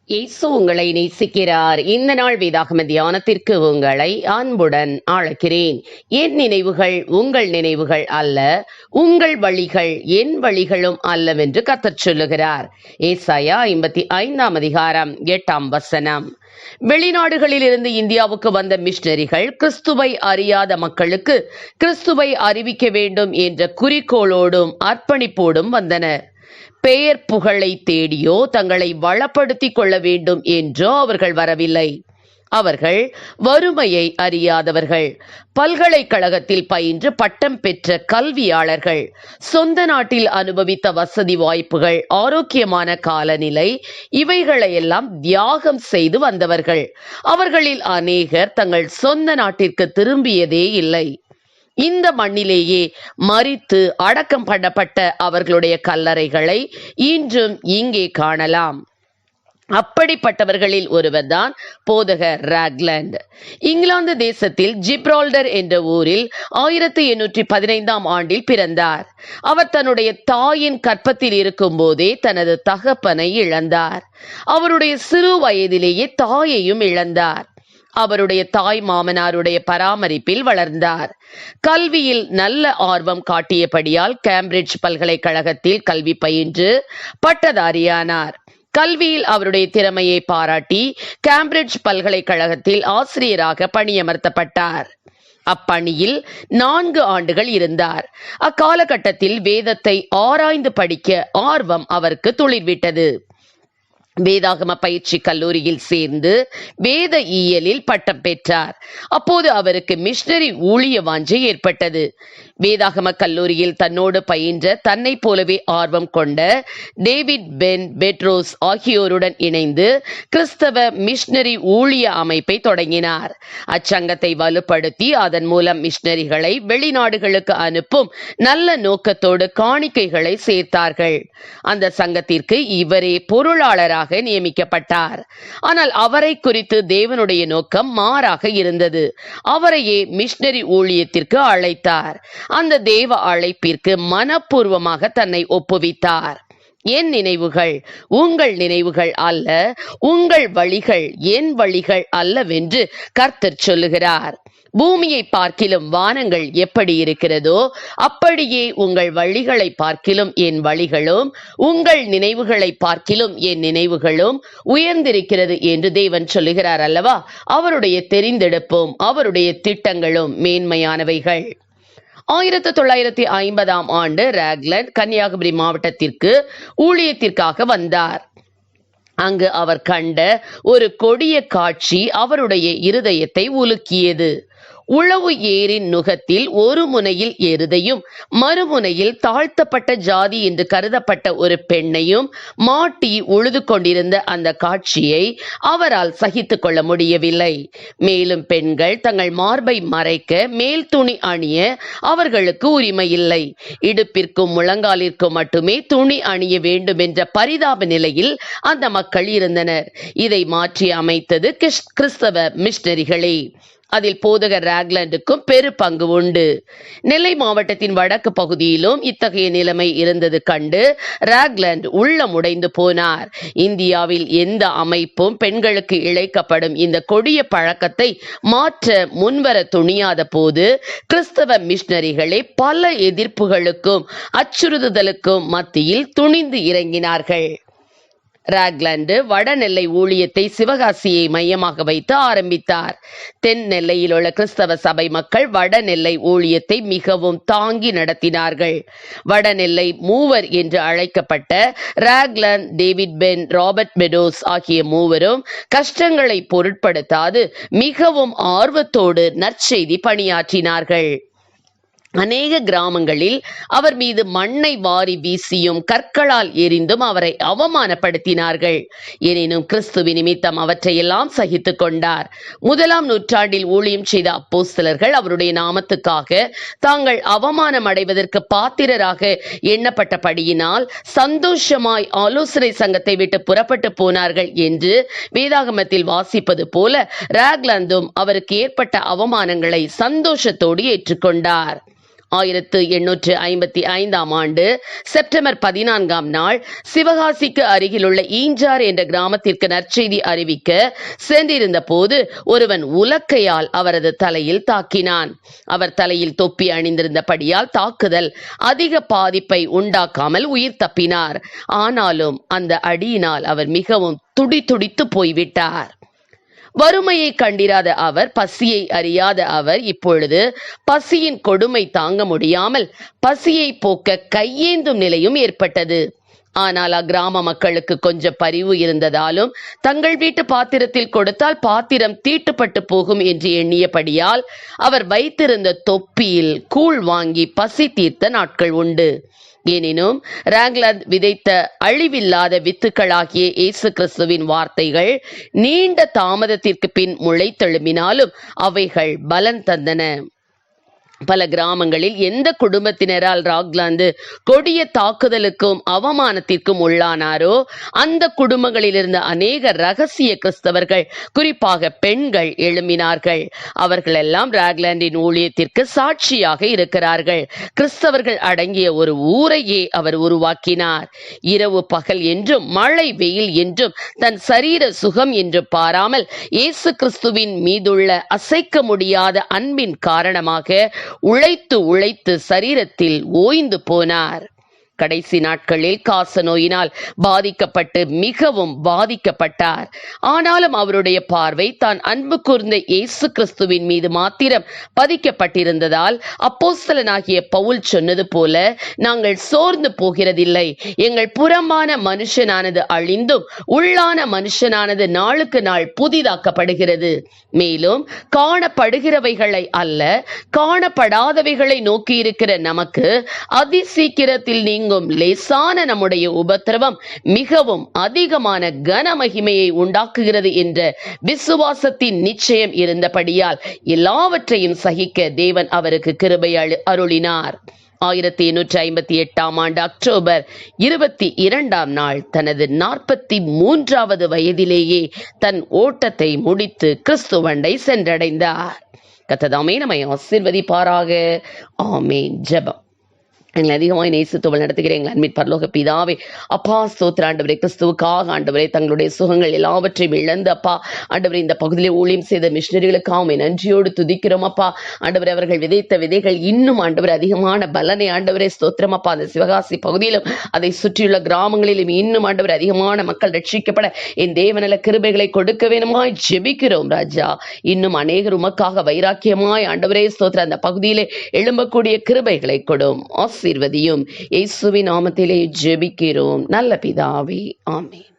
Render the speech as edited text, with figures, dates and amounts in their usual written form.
இயேசு உங்களை நேசிக்கிறார். இந்த நாள் வேதாகம தியானத்திற்கு உங்களை அன்புடன் அழைக்கிறேன். என் நினைவுகள் உங்கள் நினைவுகள் அல்ல, உங்கள் வழிகள் என் வழிகளும் அல்லவென்று கர்த்தர் சொல்லுகிறார். ஏசாயா 55 அதிகாரம் 8 வசனம். வெளிநாடுகளிலிருந்து இந்தியாவுக்கு வந்த மிஷனரிகள் கிறிஸ்துவை அறியாத மக்களுக்கு கிறிஸ்துவை அறிவிக்க வேண்டும் என்ற குறிக்கோளோடும் அர்ப்பணிப்போடும் வந்தனர். பெயர் புகழை தேடியோ தங்களை வளப்படுத்திக் கொள்ள வேண்டும் என்றோ அவர்கள் வரவில்லை. அவர்கள் வறுமையை அறியாதவர்கள், பல்கலைக்கழகத்தில் பயின்று பட்டம் பெற்ற கல்வியாளர்கள், சொந்த நாட்டில் அனுபவித்த வசதி வாய்ப்புகள், ஆரோக்கியமான காலநிலை, இவைகளையெல்லாம் தியாகம் செய்து வந்தவர்கள். அவர்களில் அநேகர் தங்கள் சொந்த நாட்டிற்கு திரும்பியதே இல்லை. இந்த மண்ணிலேயே மரித்து அடக்கம் பண்ணப்பட்ட அவர்களுடைய கல்லறைகளை இன்றும் இங்கே காணலாம். அப்படிப்பட்டவர்களில் ஒருவர்தான் போதகர் ராக்லாண்ட். இங்கிலாந்து தேசத்தில் ஜிப்ரால்டர் என்ற ஊரில் 1815 பிறந்தார். அவர் தன்னுடைய தாயின் கற்பத்தில் இருக்கும் போதே தனது தகப்பனை இழந்தார். அவருடைய சிறு வயதிலேயே தாயையும் இழந்தார். அவருடைய தாய் மாமனாருடைய பராமரிப்பில் வளர்ந்தார். கல்வியில் நல்ல ஆர்வம் காட்டியபடியால் கேம்பிரிட்ஜ் பல்கலைக்கழகத்தில் கல்வி பயின்று பட்டதாரியானார். கல்வியில் அவருடைய திறமையை பாராட்டி கேம்பிரிட்ஜ் பல்கலைக்கழகத்தில் ஆசிரியராக பணியமர்த்தப்பட்டார். அப்பணியில் 4 ஆண்டுகள் இருந்தார். அக்காலகட்டத்தில் வேதத்தை ஆராய்ந்து படிக்க ஆர்வம் அவருக்கு துளிர்விட்டது. வேதாகம பயிற்சி கல்லூரியில் சேர்ந்து வேத இயலில் பட்டம் பெற்றார். அப்போது அவருக்கு மிஷனரி ஊழிய வாஞ்சை ஏற்பட்டது. வேதாகம கல்லூரியில் தன்னோடு பயின்ற தன்னை போலவே ஆர்வம் கொண்ட டேவிட் பென் பெட்ரோஸ் ஆகியோருடன் இணைந்து கிறிஸ்தவ மிஷனரி ஊழிய அமைப்பை தொடங்கினார். அச்சங்கத்தை வலுப்படுத்தி அதன் மூலம் மிஷனரிகளை வெளிநாடுகளுக்கு அனுப்பும் நல்ல நோக்கத்தோடு காணிக்கைகளை சேர்த்தார்கள். அந்த சங்கத்திற்கு இவரே பொருளாளராக நியமிக்கப்பட்டார். ஆனால் அவரை குறித்து தேவனுடைய நோக்கம் மாறாக இருந்தது. அவரையே மிஷனரி ஊழியத்திற்கு அழைத்தார். அந்த தேவ அழைப்பிற்கு மனப்பூர்வமாக தன்னை ஒப்புவித்தார். என் நினைவுகள் உங்கள் நினைவுகள் அல்ல, உங்கள் வழிகள் என் வழிகள் அல்லவென்று கர்த்தர் சொல்லுகிறார். பூமியை பார்க்கிலும் வானங்கள் எப்படி இருக்கிறதோ அப்படியே உங்கள் வழிகளை பார்க்கிலும் என் வழிகளும், உங்கள் நினைவுகளை பார்க்கிலும் என் நினைவுகளும் உயர்ந்திருக்கிறது என்று தேவன் சொல்லுகிறார் அல்லவா? அவருடைய தெரிந்தெடுப்பும் அவருடைய திட்டங்களும் மேன்மையானவைகள். 1950 ராக்லாண்ட் கன்னியாகுமரி மாவட்டத்திற்கு ஊழியத்திற்காக வந்தார். அங்கு அவர் கண்ட ஒரு கொடிய காட்சி அவருடைய இருதயத்தை உலுக்கியது. உழவு ஏரின் நுகத்தில் ஒரு முனையில் எருதையும் மறுமுனையில் தாழ்த்தப்பட்ட ஜாதி என்று கருதப்பட்ட ஒரு பெண்ணையும் மாட்டி உழுது கொண்டிருந்த அந்த காட்சியை அவரால் சகித்து கொள்ள முடியவில்லை. மேலும் பெண்கள் தங்கள் மார்பை மறைக்க மேல் துணி அணிய அவர்களுக்கு உரிமை இல்லை. இடுப்பிற்கும் முழங்காலிற்கும் மட்டுமே துணி அணிய வேண்டும் என்ற பரிதாப நிலையில் அந்த மக்கள் இருந்தனர். இதை மாற்றி அமைத்தது கிறிஸ்தவ மிஷனரிகளே. அதில் போதகர் ராக்லாண்டுக்கும் பெரு பங்கு உண்டு. நெல்லை மாவட்டத்தின் வடக்கு பகுதியிலும் இத்தகைய நிலைமை இருந்தது கண்டு ராக்லாண்ட் உள்ளமுடைந்து போனார். இந்தியாவில் எந்த அமைப்பும் பெண்களுக்கு இழைக்கப்படும் இந்த கொடிய பழக்கத்தை மாற்ற முன்வர துணியாத போது கிறிஸ்தவ மிஷனரிகளே பல எதிர்ப்புகளுக்கும் அச்சுறுத்தலுக்கும் மத்தியில் துணிந்து இறங்கினார்கள். ராக்லாண்டு வடநெல்லை ஊழியத்தை சிவகாசியை மையமாக வைத்து ஆரம்பித்தார். தென் நெல்லையில் உள்ள கிறிஸ்தவ சபை மக்கள் வடநெல்லை ஊழியத்தை மிகவும் தாங்கி நடத்தினார்கள். வடநெல்லை மூவர் என்று அழைக்கப்பட்ட ராக்லாண்ட், டேவிட் பென், ராபர்ட் பெடோஸ் ஆகிய மூவரும் கஷ்டங்களை பொருட்படுத்தாது மிகவும் ஆர்வத்தோடு நற்செய்தி பணியாற்றினார்கள். அநேக கிராமங்களில் அவர் மீது மண்ணை வாரி வீசியும் கற்களால் எரிந்தும் அவரை அவமானப்படுத்தினார்கள். எனினும் கிறிஸ்துவின் நிமித்தம் அவற்றையெல்லாம் சகித்து கொண்டார். 1ஆம் நூற்றாண்டில் ஊழியம் செய்த அப்போஸ்தலர்கள் அவருடைய நாமத்துக்காக தாங்கள் அவமானம் அடைவதற்கு பாத்திரராக எண்ணப்பட்டபடியினால் சந்தோஷமாய் ஆலோசனை சங்கத்தை விட்டு புறப்பட்டு போனார்கள் என்று வேதாகமத்தில் வாசிப்பது போல ராக்லாந்தும் அவருக்கு ஏற்பட்ட அவமானங்களை சந்தோஷத்தோடு ஏற்றுக்கொண்டார். 1855 செப்டம்பர் 14 சிவகாசிக்கு அருகிலுள்ள ஈஞ்சார் என்ற கிராமத்திற்கு நற்செய்தி அறிவிக்க சென்றிருந்த போது ஒருவன் உலக்கையால் அவரது தலையில் தாக்கினான். அவர் தலையில் தொப்பி அணிந்திருந்தபடியால் தாக்குதல் அதிக பாதிப்பை உண்டாக்காமல் உயிர் தப்பினார். ஆனாலும் அந்த அடியினால் அவர் மிகவும் துடிதுடித்து போய்விட்டார். வறுமையை கண்டிராத அவர், பசியை அறியாத அவர் இப்பொழுது பசியின் கொடுமை தாங்க முடியாமல் பசியை போக்க கையேந்தும் நிலையும் ஏற்பட்டது. ஆனால் அக்கிராம மக்களுக்கு கொஞ்சம் பரிவு இருந்ததாலும் தங்கள் வீட்டு பாத்திரத்தில் கொடுத்தால் பாத்திரம் தீட்டுப்பட்டு போகும் என்று எண்ணியபடியால் அவர் வைத்திருந்த தொப்பியில் கூழ் வாங்கி பசி தீர்த்த நாட்கள் உண்டு. எனினும் ராக்லாந்து விதைத்த அழிவில்லாத வித்துக்களாகிய இயேசு கிறிஸ்துவின் வார்த்தைகள் நீண்ட தாமதத்திற்கு பின் முளைத்தெழும்பினாலும் அவைகள் பலன் தந்தன. பல கிராமங்களில் எந்த குடும்பத்தினரால் ராக்லாந்து கொடிய தாக்குதலுக்கும் அவமானத்திற்கும் உள்ளானாரோ அந்த குடும்பங்களில் இருந்த அநேக ரகசிய கிறிஸ்தவர்கள், குறிப்பாக பெண்கள் எழும்பினார்கள். அவர்கள் எல்லாம் ராக்லாந்தின் ஊழியத்திற்கு சாட்சியாக இருக்கிறார்கள். கிறிஸ்தவர்கள் அடங்கிய ஒரு ஊரையே அவர் உருவாக்கினார். இரவு பகல் என்றும் மழை வெயில் என்றும் தன் சரீர சுகம் என்று பாராமல் இயேசு கிறிஸ்துவின் மீதுள்ள அசைக்க முடியாத அன்பின் காரணமாக உழைத்து சரீரத்தில் ஓய்ந்து போனார். கடைசி நாட்களில் காச நோயினால் பாதிக்கப்பட்டு மிகவும் பாதிக்கப்பட்டார். ஆனாலும் அவருடைய பார்வை தான் அன்பு கூர்ந்த இயேசு கிறிஸ்துவின் மீது மாத்திரம் பதிக்கப்பட்டிருந்ததால் அப்போஸ்தலனாகிய பவுல் சொன்னது போல, நாங்கள் சோர்ந்து போகிறதில்லை. எங்கள் புறம்பான மனுஷனானது அழிந்தும் உள்ளான மனுஷனானது நாளுக்கு நாள் புதிதாக்கப்படுகிறது. மேலும் காணப்படுகிறவைகளை அல்ல, காணப்படாதவைகளை நோக்கி இருக்கிற நமக்கு அதிசீக்கிரத்தில் நீங்கும் லேசான நம்முடைய உபத்திரவம் மிகவும் அதிகமான கனமகிமையை உண்டாக்குகிறது என்ற விசுவாசத்தின் நிச்சயம் இருந்தபடியால் எல்லாவற்றையும் சகிக்க தேவன் அவருக்கு கிருபை அருளினார். 1858 அக்டோபர் 22 தனது 43வது வயதிலேயே தன் ஓட்டத்தை முடித்து கிறிஸ்துவண்டை சென்றடைந்தார். கர்த்தர் நம்மை ஆசீர்வதிப்பாராக. ஆமென். ஜெபம். எங்களை அதிகமாக நேசித்து நடத்துகிற எங்கள் அன்பின் பரலோக பிதாவே, அப்பா ஸ்தோத்திர ஆண்டவரே, கிறிஸ்துவுக்காக ஆண்டவரே தங்களுடைய சுகங்கள் எல்லாவற்றையும் இழந்து அப்பா ஆண்டவரே இந்த பகுதியிலே ஊழியம் செய்த மிஷனரிகளுக்காக நன்றியோடு துதிக்கிறோம் அப்பா. ஆண்டவரே அவர்கள் விதைத்த விதைகள் இன்னும் ஆண்டவரே அதிகமான பலனை ஆண்டவரே ஸ்தோத்திரம் அப்பா. அந்த சிவகாசி பகுதியிலும் அதை சுற்றியுள்ள கிராமங்களிலும் இன்னும் ஆண்டவரே அதிகமான மக்கள் ரட்சிக்கப்பட என் தேவநல கிருபைகளை கொடுக்க வேணுமாய் ஜெபிக்கிறோம் ராஜா. இன்னும் அநேகர் உமக்காக வைராக்கியமாய் ஆண்டவரே ஸ்தோத்திர அந்த பகுதியிலே எழும்பக்கூடிய கிருபைகளை கொடும். ஆசீர்வதியும். இயேசுவின் நாமத்திலே ஜெபிக்கிறோம் நல்ல பிதாவே. ஆமென்.